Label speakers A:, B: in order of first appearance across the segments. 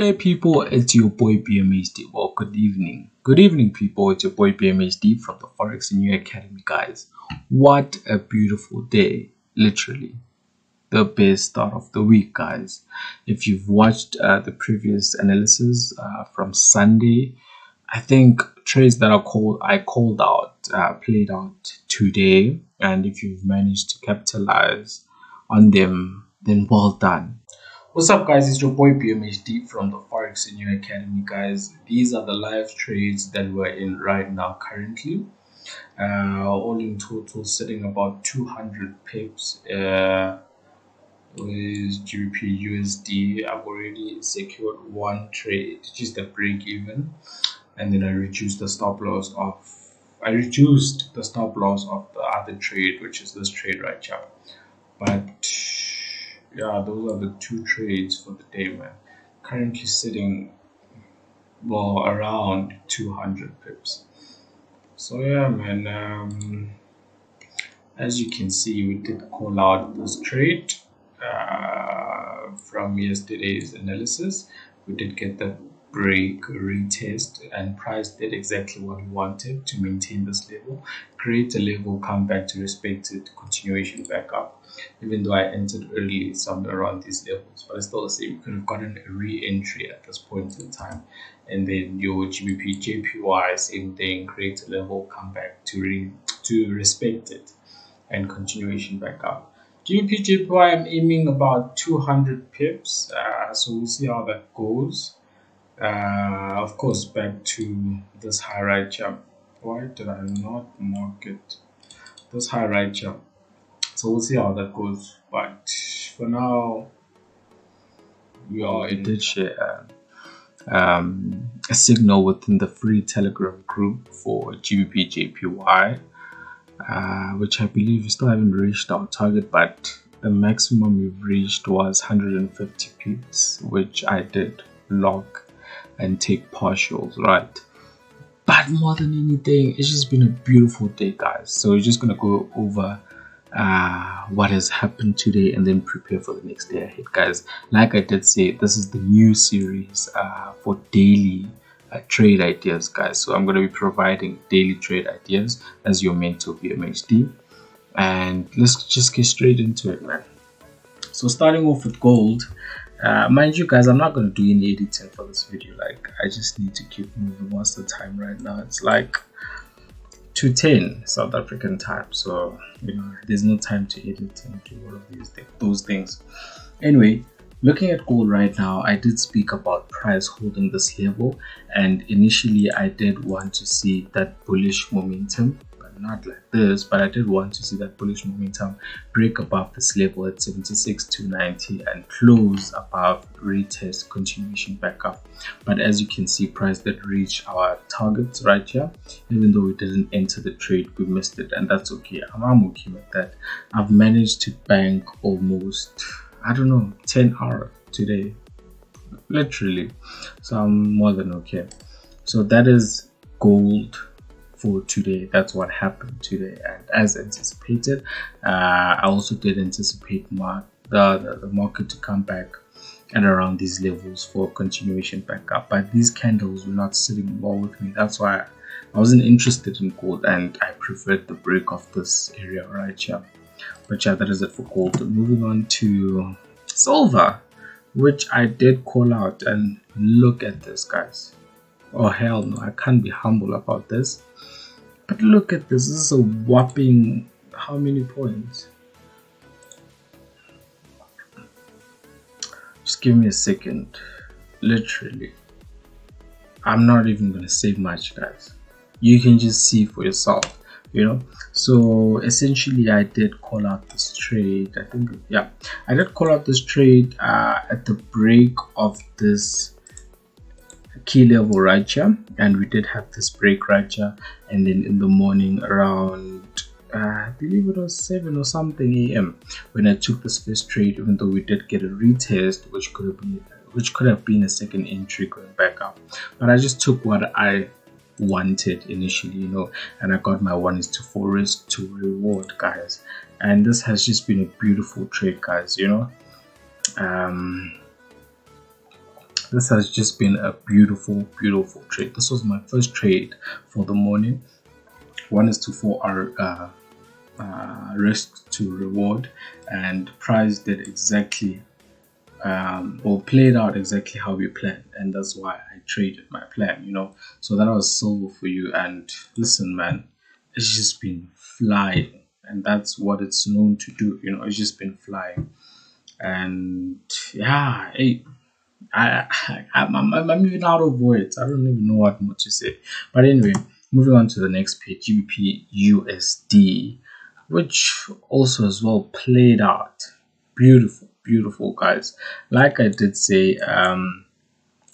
A: day, people. It's your boy BMHD. Well, good evening. Good evening, people. It's your boy BMHD from the FOREX&YOU Academy, guys. What a beautiful day. Literally, the best start of the week, guys. If you've watched the previous analysis from Sunday, I think trades that I called out played out today. And if you've managed to capitalize on them, then well done. What's up, guys? It's your boy BMHD from the FOREX&YOU Academy, guys. These are the live trades that we're in right now currently. All in total sitting about 200 pips with GBP USD. I've already secured one trade, just a break even, and then I reduced the stop loss of the other trade, which is this trade right here. But yeah, those are the two trades for the day, man. Currently sitting around 200 pips. So yeah, man, as you can see, we did call out this trade from yesterday's analysis. We did get the break retest, and price did exactly what we wanted to maintain this level, create a level, come back to respect it, continuation back up. Even though I entered early somewhere around these levels, but it's still the same. You could have gotten a re-entry at this point in time, and then your GBP JPY, same thing, create a level, come back to respect it, and continuation back up. GBP JPY, I'm aiming about 200 pips, so we'll see how that goes. Of course, back to this high right here. Why did I not mark it? This high right here. So we'll see how that goes. But for now, it did share a signal within the free Telegram group for GBP JPY, which I believe we still haven't reached our target, but the maximum we've reached was 150 pips, which I did log and take partials, right? But more than anything, it's just been a beautiful day, guys. So we're just gonna go over what has happened today and then prepare for the next day ahead, guys. Like I did say, this is the new series for daily trade ideas, guys. So I'm going to be providing daily trade ideas as your mentor BMHD, and let's just get straight into it, man. So starting off with gold, mind you, guys, I'm not going to do any editing for this video. Like, I just need to keep moving. What's the time right now? It's like 2:10 South African time, so there's no time to edit and do all of those things. Anyway, looking at gold right now, I did speak about price holding this level, and initially I did want to see that bullish momentum, but not like this, but I did want to see that bullish momentum break above this level at 76,290 and close above, retest, continuation back up. But as you can see, price did reach our targets right here. Even though we didn't enter the trade, we missed it, and that's okay. I'm okay with that. I've managed to bank almost, I don't know, 10 hours today, literally, so I'm more than okay. So that is gold for today. That's what happened today, and as anticipated, I also did anticipate the market to come back at around these levels for continuation back up, but these candles were not sitting well with me. That's why I wasn't interested in gold, and I preferred the break of this area right here. But yeah, that is it for gold. Moving on to silver, which I did call out, and look at this, guys. Oh hell no, I can't be humble about this, but look at this. This is a whopping, how many points? Just give me a second. Literally, I'm not even gonna say much, guys. You can just see for yourself, So essentially, I did call out this trade. I did call out this trade at the break of this key level right here, and we did have this break right here, and then in the morning around I believe it was 7 or something a.m. when I took this first trade, even though we did get a retest, which could have been a second entry going back up, but I just took what I wanted initially, and I got my 1:4 risk to reward, guys, and this has just been a beautiful trade, guys. This has just been a beautiful, beautiful trade. This was my first trade for the morning. 1:4 are risk to reward, and price did exactly or played out exactly how we planned, and that's why I traded my plan, So that was silver for you. And listen, man, it's just been flying, and that's what it's known to do, It's just been flying, and yeah, hey, I'm even out of words. I don't even know what more to say. But anyway, moving on to the next page, GBP USD, which also as well played out. Beautiful, beautiful, guys. Like I did say,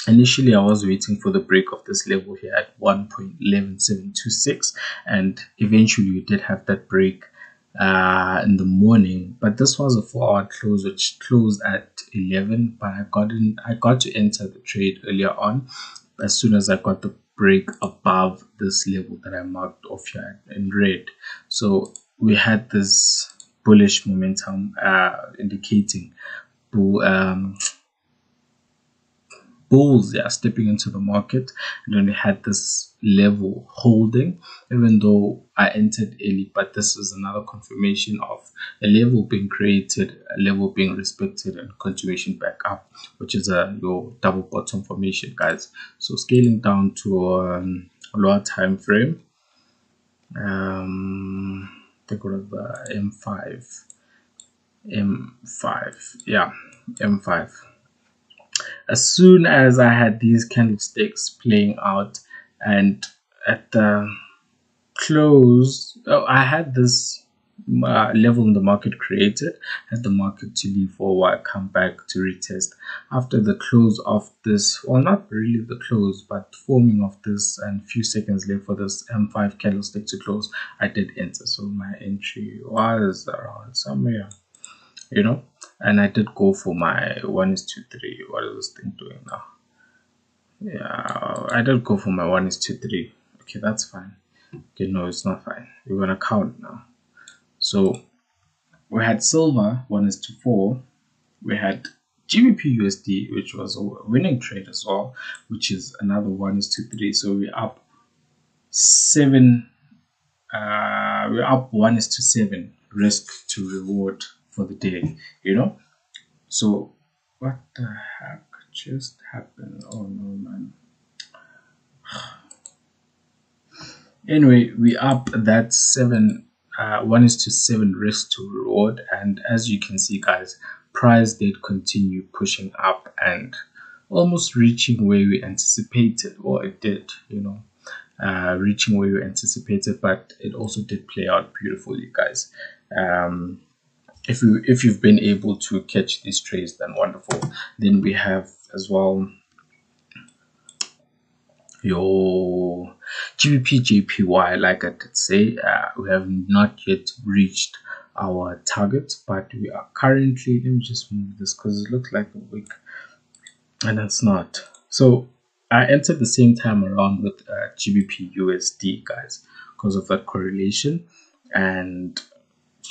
A: initially I was waiting for the break of this level here at 1.11726, and eventually we did have that break in the morning, but this was a 4-hour close which closed at 11, but I got to enter the trade earlier on as soon as I got the break above this level that I marked off here in red. So we had this bullish momentum indicating bulls stepping into the market, and then we had this level holding, even though I entered early. But this is another confirmation of a level being created, a level being respected, and continuation back up, which is your double bottom formation, guys. So scaling down to a lower time frame, think of M5. As soon as I had these candlesticks playing out, and at the close, I had this level in the market created, had the market to leave for a while, come back to retest. After the close of this, well, not really the close, but forming of this and few seconds left for this M5 candlestick to close, I did enter. So my entry was around somewhere, and I did go for my 1:3. What is this thing doing now? Yeah, I did go for my 1:3. Okay, that's fine. Okay, no, it's not fine. We're gonna count now. So we had silver 1:4. We had GBP USD, which was a winning trade as well, which is another 1:3. So we're up 7. We're up 1:7 risk to reward for the day, So what the heck just happened? Oh no, man. Anyway, we up that 1:7 risk to reward, and as you can see, guys, price did continue pushing up and almost reaching where we anticipated. Well, it did, reaching where we anticipated, but it also did play out beautifully, guys. If you've been able to catch these trades, then wonderful. Then we have as well your GBP JPY. Like I did say, we have not yet reached our target, but we are currently, let me just move this because it looks like a wick and it's not. So I entered the same time around with GBP USD, guys, because of that correlation. And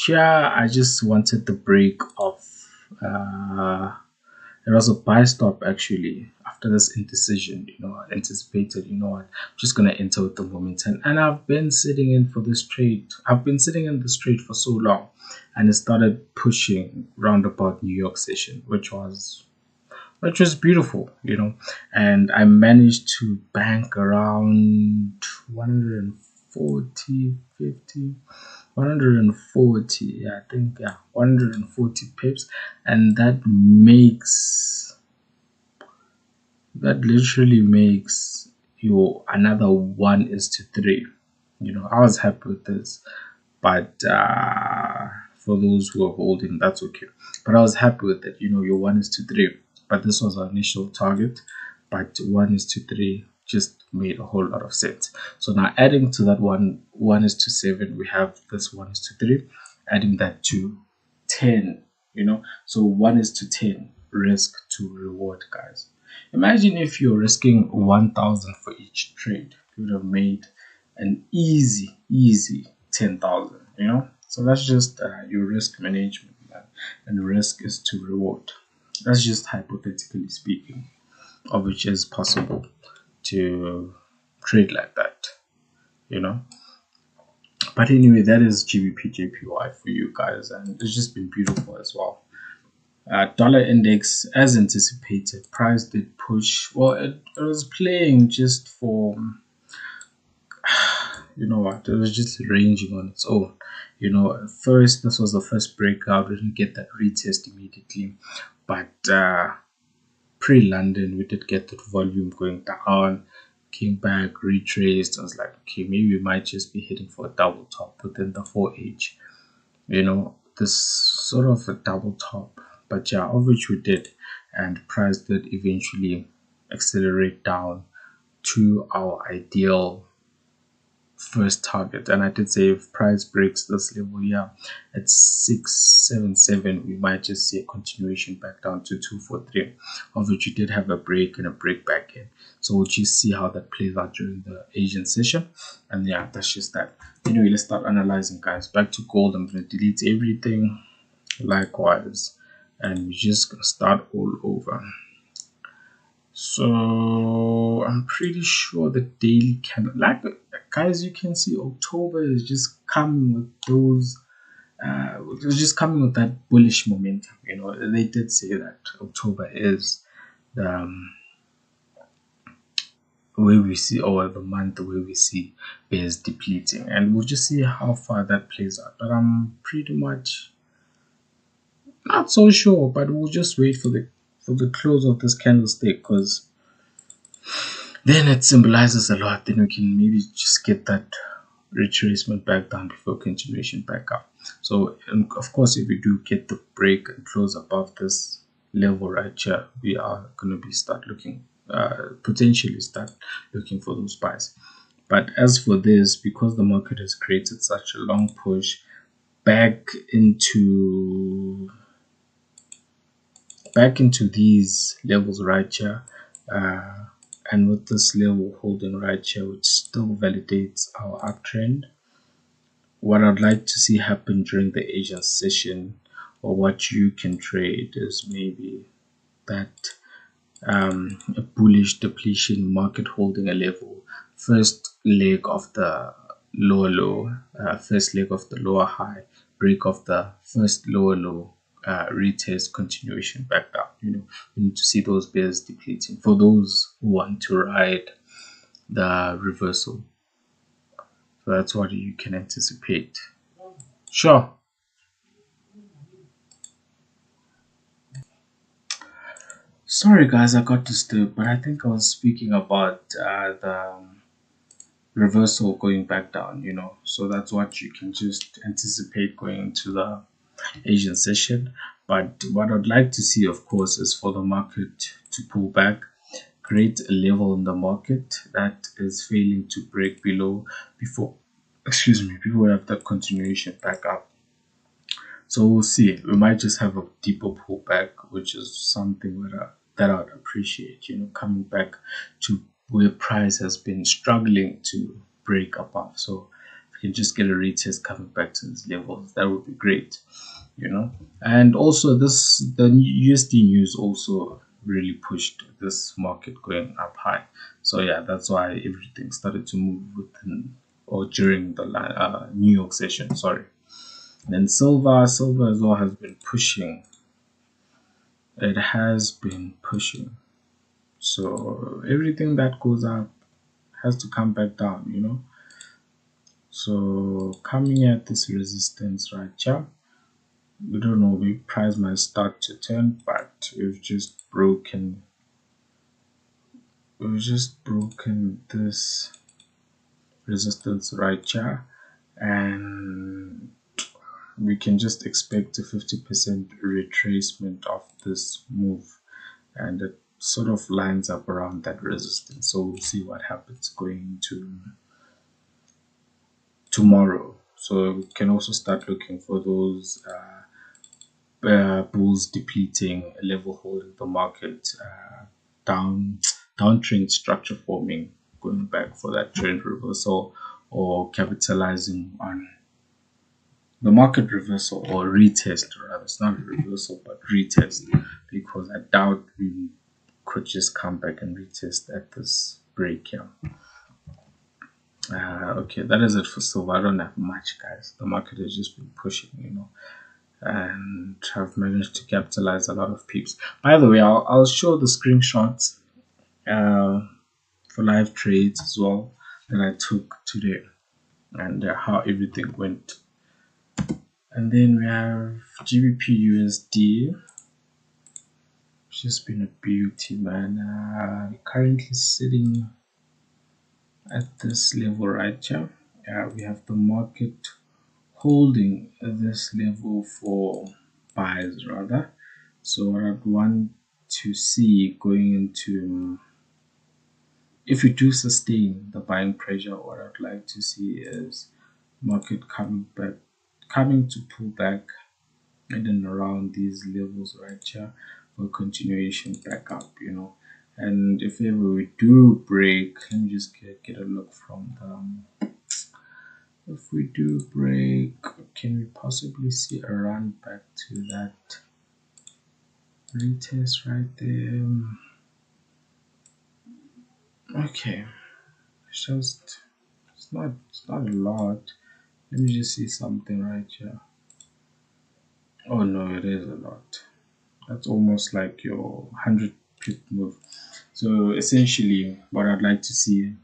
A: yeah, I just wanted the break of there was a buy stop actually after this indecision. I anticipated, what, I'm just gonna enter with the momentum, and I've been sitting in for this trade. I've been sitting in this trade for so long, and it started pushing round about New York session, which was beautiful, and I managed to bank around 140, 50. 140, I think, 140 pips, and that literally makes you another 1:3. I was happy with this, but for those who are holding, that's okay. But I was happy with it, your 1:3. But this was our initial target, but 1:3 just made a whole lot of sense. So now adding to that 1:7, we have this 1:3, adding that to 10, so 1:10 risk to reward, guys. Imagine if you're risking 1,000 for each trade, you would have made an easy 10,000, so that's just your risk management, man. And risk is to reward. That's just hypothetically speaking. of which is possible to trade like that, you know. But anyway, that is GBP JPY for you guys, and it's just been beautiful as well. Dollar index, as anticipated, price did push. Well, it was playing just for, you know what, it was just ranging on its own. You know, first, this was the first breakout. We didn't get that retest immediately, but pre-London, we did get that volume going down, came back, retraced. I was like, okay, maybe we might just be heading for a double top within the 4H. You know, this sort of a double top. But yeah, of which we did, and price did eventually accelerate down to our ideal first target. And I did say if price breaks this level here at 677, we might just see a continuation back down to 243, of which you did have a break and a break back in. So we'll just see how that plays out during the Asian session. And yeah, that's just that. Anyway, let's start analyzing, guys. Back to gold. I'm going to delete everything likewise, and we're just going to start all over. So I'm pretty sure the daily candle, like guys, you can see October is just coming with those, it's just coming with that bullish momentum. You know, they did say that October is the way we see, or the month, the way we see bears depleting, and we'll just see how far that plays out. But I'm pretty much not so sure, but we'll just wait for the close of this candlestick, because then it symbolizes a lot. Then we can maybe just get that retracement back down before continuation back up. So of course, if we do get the break and close above this level right here, we are going to be potentially start looking for those buys. But as for this, because the market has created such a long push back into these levels right here, and with this level holding right here, which still validates our uptrend, what I'd like to see happen during the Asian session, or what you can trade, is maybe that a bullish depletion market holding a level, first leg of the lower low, first leg of the lower high, break of the first lower low, retest, continuation back down. You know, we need to see those bears depleting for those who want to ride the reversal. So that's what you can anticipate. Sure. Sorry guys, I got disturbed, but I think I was speaking about the reversal going back down, you know. So that's what you can just anticipate going into the Asian session. But what I'd like to see, of course, is for the market to pull back, create a level in the market that is failing to break below before we have that continuation back up. So we'll see. We might just have a deeper pullback, which is something that I'd appreciate, you know, coming back to where price has been struggling to break above. So if we can just get a retest coming back to these levels, that would be great, you know. And also the USD news also really pushed this market going up high. So yeah, that's why everything started to move within or during the New York session. Sorry. And then silver as well has been pushing. It has been pushing. So everything that goes up has to come back down, you know. So coming at this resistance right here, we don't know, maybe price might start to turn, but we've just broken this resistance right here, and we can just expect a 50% retracement of this move, and it sort of lines up around that resistance. So we'll see what happens going into tomorrow. So we can also start looking for those bulls depleting, level holding the market, downtrend structure forming, going back for that trend reversal, or capitalizing on the market reversal, or retest rather. It's not a reversal but retest, because I doubt we could just come back and retest at this break here. Okay, that is it for silver. I don't have much, guys. The market has just been pushing, and I've managed to capitalize a lot of peeps. By the way, I'll show the screenshots for live trades as well that I took today, and how everything went. And then we have GBP USD, which has been a beauty, man. Currently sitting at this level right here. We have the market holding this level for buys rather. So what I'd want to see going into, if we do sustain the buying pressure, what I'd like to see is market coming to pull back in and around these levels right here for continuation back up, and if ever we do break, let me just get a look from the, if we do break, can we possibly see a run back to that retest right there? Okay, it's not a lot. Let me just see something right here. Oh no, it is a lot. That's almost like your 100 pip move. So essentially what I'd like to see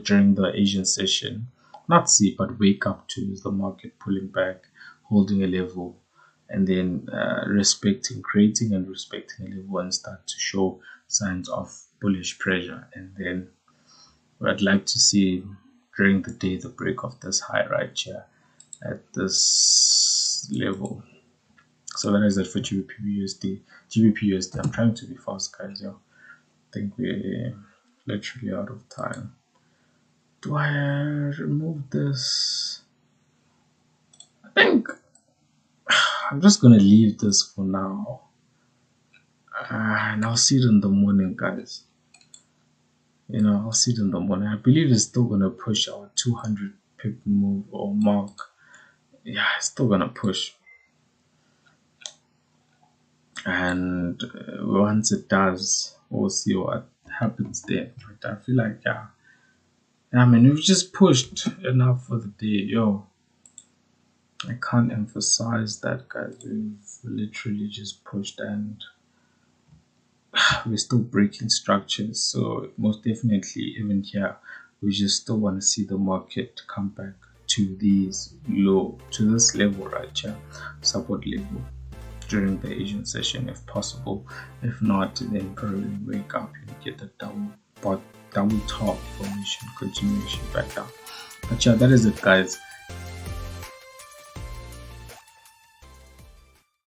A: during the Asian session, not see but wake up to, is the market pulling back, holding a level, and then creating and respecting a level and start to show signs of bullish pressure. And then what I'd like to see during the day, the break of this high right here at this level. So that is it for GBP USD. I'm trying to be fast, guys. I think we're literally out of time. Do I remove this? I think I'm just gonna leave this for now, and I'll see it in the morning, guys. I'll see it in the morning. I believe it's still gonna push our 200 pip move or mark. Yeah, it's still gonna push. And once it does, we'll see what happens there. But I feel like, I mean, we've just pushed enough for the day. I can't emphasize that, guys. We've literally just pushed, and we're still breaking structures. So most definitely, even here, we just still want to see the market come back to this level right here, support level, during the Asian session if possible. If not, then probably wake up and get the double top formation continuation back down. But yeah, that is it, guys.